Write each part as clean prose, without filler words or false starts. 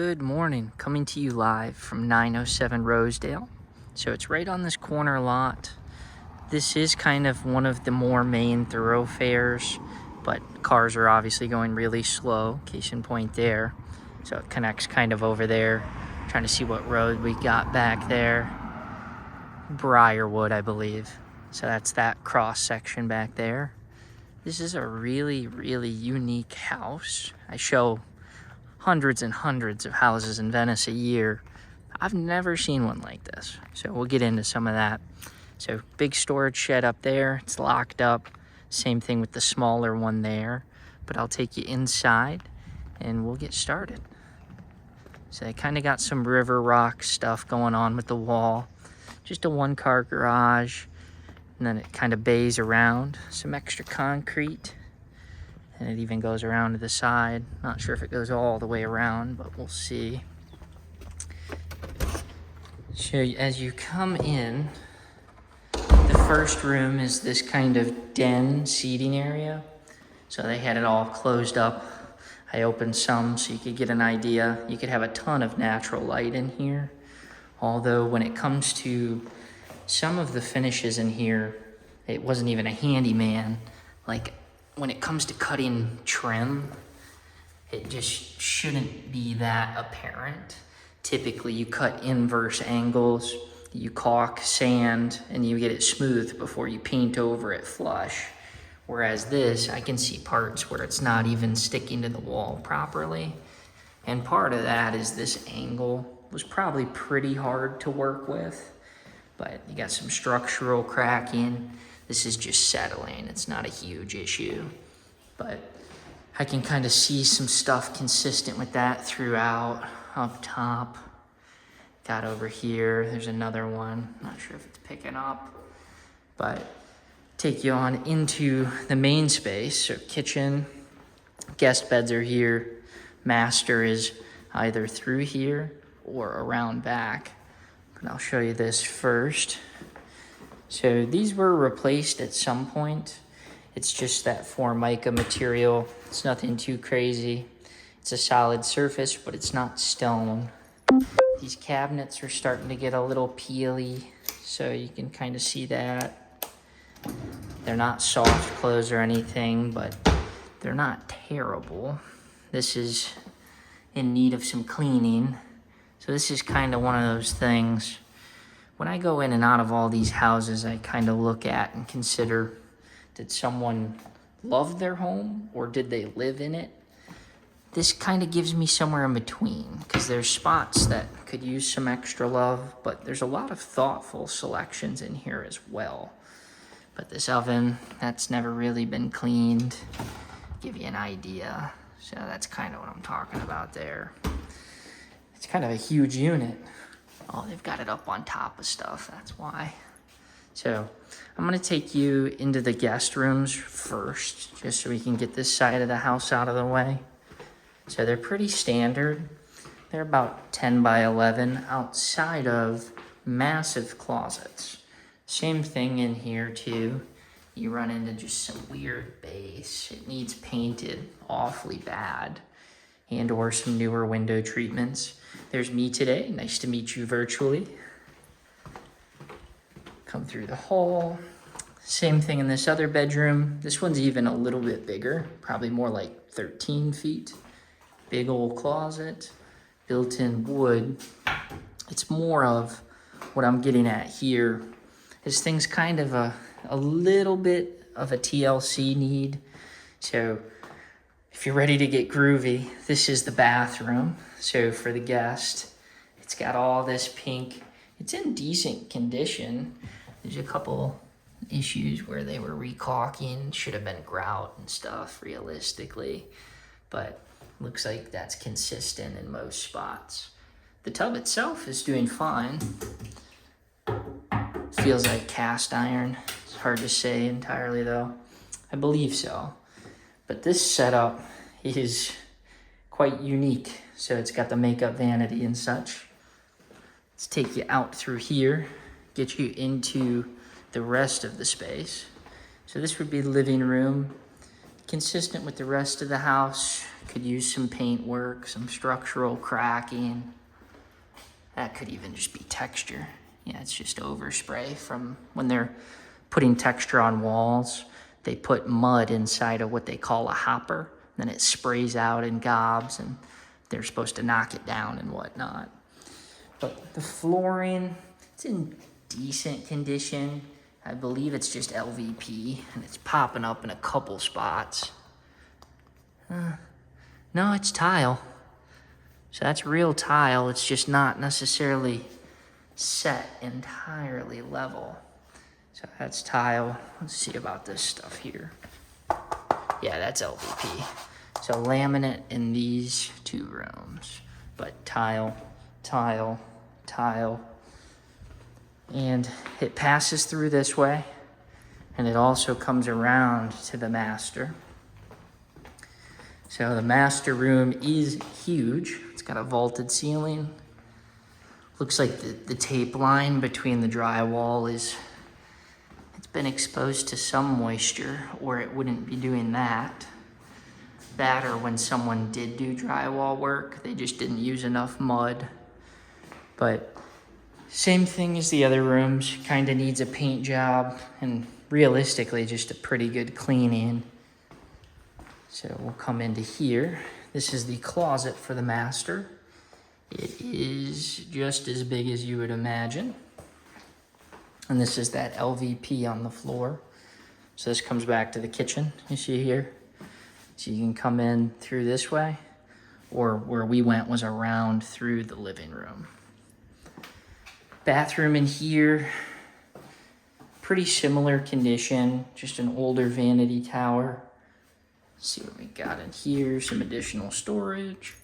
Good morning, coming to you live from 907 Rosedale. So it's right on this corner lot. This is kind of one of the more main thoroughfares, but cars are obviously going really slow, case in point there. So it connects kind of over there. Trying to see what road we got back there. Briarwood, I believe. So that's that cross section back there. This is a really, really unique house. I show hundreds and hundreds of houses in Venice a year. I've never seen one like this. So we'll get into some of that. So big storage shed up there. It's locked up. Same thing with the smaller one there. But I'll take you inside and we'll get started. So they kind of got some river rock stuff going on with the wall. Just a one-car garage. And then it kind of bays around. Some extra concrete. And it even goes around to the side. Not sure if it goes all the way around, but we'll see. So as you come in, the first room is this kind of den seating area. So they had it all closed up. I opened some so you could get an idea. You could have a ton of natural light in here. Although when it comes to some of the finishes in here, it wasn't even a handyman. Like, when it comes to cutting trim, it just shouldn't be that apparent. Typically, you cut inverse angles, you caulk sand, and you get it smooth before you paint over it flush. Whereas this, I can see parts where it's not even sticking to the wall properly. And part of that is this angle was probably pretty hard to work with, but you got some structural cracking. This is just settling. It's not a huge issue, but I can kind of see some stuff consistent with that throughout. Up top, got over here. There's another one. Not sure if it's picking up, but take you on into the main space. So kitchen, guest beds are here. Master is either through here or around back, but I'll show you this first. So these were replaced at some point. It's just that Formica material. It's nothing too crazy. It's a solid surface, but it's not stone. These cabinets are starting to get a little peely, so you can kind of see that. They're not soft close or anything, but they're not terrible. This is in need of some cleaning. So this is kind of one of those things. When I go in and out of all these houses, I kind of look at and consider, did someone love their home or did they live in it? This kind of gives me somewhere in between, because there's spots that could use some extra love, but there's a lot of thoughtful selections in here as well. But this oven, that's never really been cleaned. Give you an idea. So that's kind of what I'm talking about there. It's kind of a huge unit. Oh, they've got it up on top of stuff, that's why. So I'm gonna take you into the guest rooms first, just so we can get this side of the house out of the way. So they're pretty standard. They're about 10 by 11 outside of massive closets. Same thing in here too. You run into just some weird base. It needs painted awfully bad, and or some newer window treatments. There's me today. Nice to meet you virtually. Come through the hall. Same thing in this other bedroom. This one's even a little bit bigger, probably more like 13 feet. Big old closet, built-in wood. It's more of what I'm getting at here is things kind of a little bit of a TLC need. So if you're ready to get groovy, this is the bathroom. So for the guest, it's got all this pink. It's in decent condition. There's a couple issues where they were recaulking, should have been grout and stuff realistically, but looks like that's consistent in most spots. The tub itself is doing fine. Feels like cast iron. It's hard to say entirely though. I believe so. But this setup is quite unique. So it's got the makeup vanity and such. Let's take you out through here, get you into the rest of the space. So this would be the living room. consistent with the rest of the house. Could use some paint work, some structural cracking. That could even just be texture. Yeah, it's just overspray from when they're putting texture on walls. They put mud inside of what they call a hopper. Then it sprays out in gobs, and they're supposed to knock it down and whatnot. But the flooring, it's in decent condition. I believe it's just LVP, and it's popping up in a couple spots. No, it's tile. So that's real tile. It's just not necessarily set entirely level. So that's tile. Let's see about this stuff here. Yeah, that's LVP. So laminate in these 2 rooms, but tile, tile, tile. And it passes through this way, and it also comes around to the master. So the master room is huge. It's got a vaulted ceiling. Looks like the tape line between the drywall it's been exposed to some moisture, or it wouldn't be doing that. That, or when someone did do drywall work, they just didn't use enough mud. But same thing as the other rooms, kind of needs a paint job, and realistically just a pretty good cleaning. So we'll come into here. This is the closet for the master. It is just as big as you would imagine. And this is that LVP on the floor. So this comes back to the kitchen, you see here. So you can come in through this way, or where we went was around through the living room. Bathroom in here, pretty similar condition, just an older vanity tower. Let's see what we got in here, some additional storage.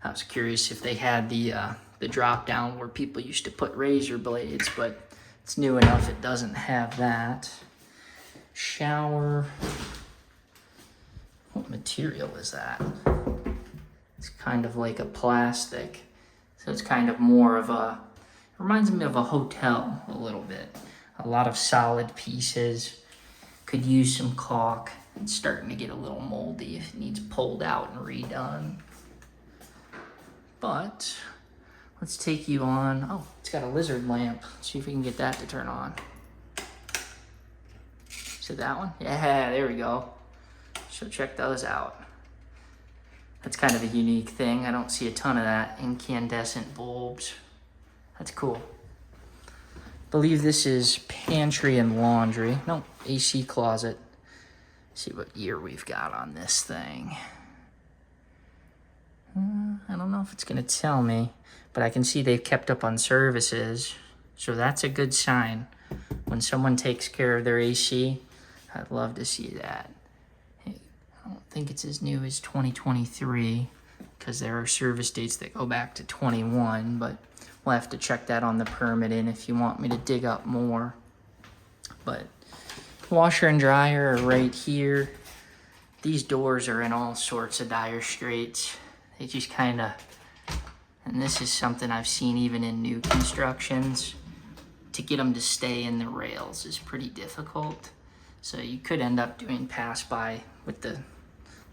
I was curious if they had the drop down where people used to put razor blades, but it's new enough it doesn't have that. Shower. What material is that? It's kind of like a plastic. So it's kind of more of a, it reminds me of a hotel a little bit. A lot of solid pieces. Could use some caulk. It's starting to get a little moldy if it needs pulled out and redone. But let's take you on. Oh, it's got a lizard lamp. Let's see if we can get that to turn on. See that one? Yeah, there we go. So check those out. That's kind of a unique thing. I don't see a ton of that. Incandescent bulbs. That's cool. Believe this is pantry and laundry. No, AC closet. See what year we've got on this thing. I don't know if it's gonna tell me, but I can see they've kept up on services. So that's a good sign. When someone takes care of their AC, I'd love to see that. Hey, I don't think it's as new as 2023 because there are service dates that go back to 21, but we'll have to check that on the permitting if you want me to dig up more. But washer and dryer are right here. These doors are in all sorts of dire straits. They just kind of, and this is something I've seen even in new constructions, to get them to stay in the rails is pretty difficult. So you could end up doing pass-by with the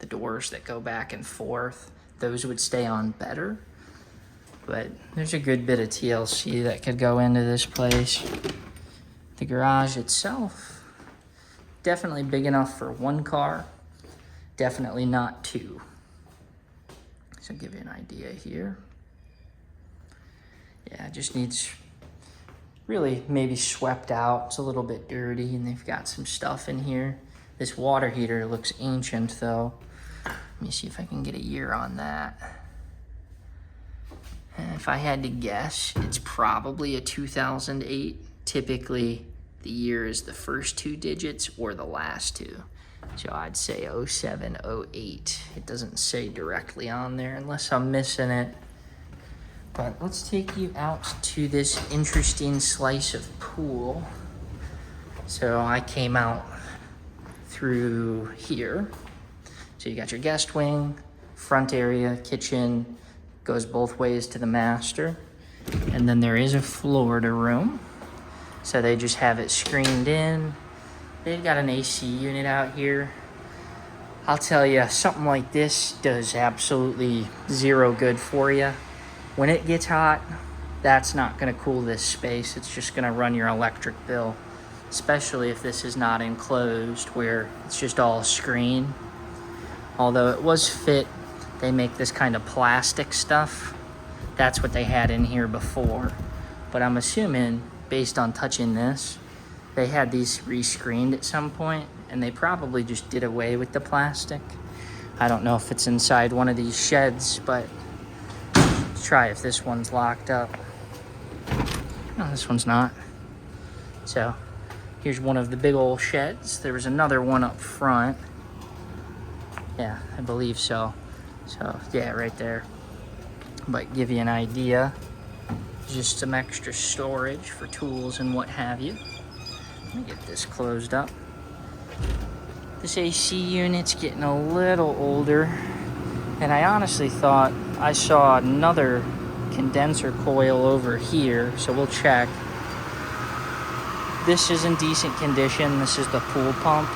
doors that go back and forth. Those would stay on better. But there's a good bit of TLC that could go into this place. The garage itself, definitely big enough for 1 car, definitely not 2. So give you an idea here. Yeah, it just needs really maybe swept out. It's a little bit dirty, and they've got some stuff in here. This water heater looks ancient though. Let me see if I can get a year on that. If I had to guess, it's probably a 2008. Typically, the year is the first 2 digits or the last 2. So I'd say 07, 08. It doesn't say directly on there unless I'm missing it. But let's take you out to this interesting slice of pool. So I came out through here. So you got your guest wing, front area, kitchen, goes both ways to the master. And then there is a Florida room. So they just have it screened in. They've got an AC unit out here. I'll tell you, something like this does absolutely zero good for you. When it gets hot, that's not going to cool this space. It's just going to run your electric bill, especially if this is not enclosed where it's just all screen. Although it was fit, they make this kind of plastic stuff. That's what they had in here before. But I'm assuming, based on touching this, they had these rescreened at some point, and they probably just did away with the plastic. I don't know if it's inside one of these sheds, but let's try if this one's locked up. No, this one's not. So here's one of the big old sheds. There was another one up front. Yeah, I believe so. So yeah, right there. But give you an idea, just some extra storage for tools and what have you. Let me get this closed up. This AC unit's getting a little older, and I honestly thought I saw another condenser coil over here, so we'll check. This is in decent condition. This is the pool pump.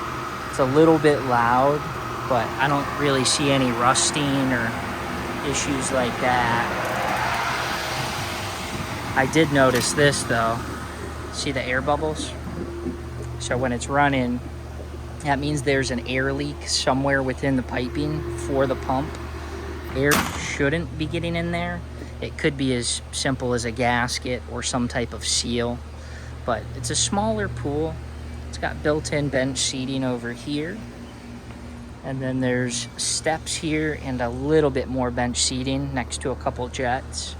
It's a little bit loud, but I don't really see any rusting or issues like that. I did notice this though. See the air bubbles? So when it's running, that means there's an air leak somewhere within the piping for the pump. Air shouldn't be getting in there. It could be as simple as a gasket or some type of seal, but it's a smaller pool. It's got built-in bench seating over here. And then there's steps here and a little bit more bench seating next to a couple jets.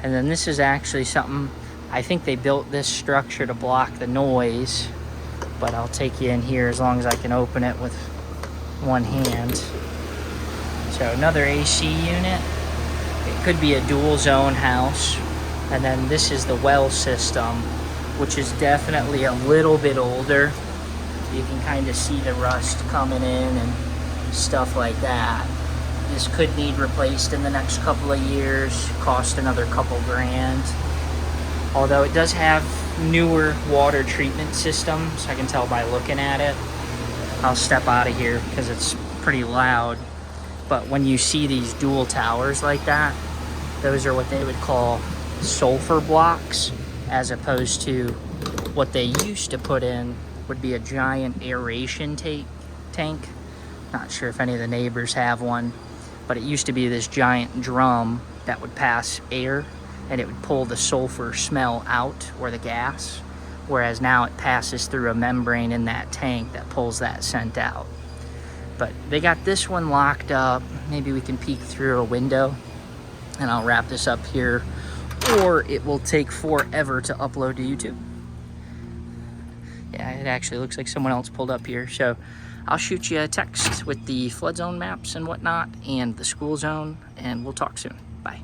And then this is actually something, I think they built this structure to block the noise, but I'll take you in here as long as I can open it with one hand. So another AC unit. It could be a dual zone house. And then this is the well system, which is definitely a little bit older. You can kind of see the rust coming in and stuff like that. This could need replaced in the next couple of years, cost another couple grand. Although it does have newer water treatment systems, I can tell by looking at it. I'll step out of here because it's pretty loud. But when you see these dual towers like that, those are what they would call sulfur blocks, as opposed to what they used to put in would be a giant aeration tank. Not sure if any of the neighbors have one, but it used to be this giant drum that would pass air and it would pull the sulfur smell out, or the gas, whereas now it passes through a membrane in that tank that pulls that scent out. But they got this one locked up. Maybe we can peek through a window and I'll wrap this up here, or it will take forever to upload to YouTube. Yeah, it actually looks like someone else pulled up here. So I'll shoot you a text with the flood zone maps and whatnot and the school zone, and we'll talk soon. Bye.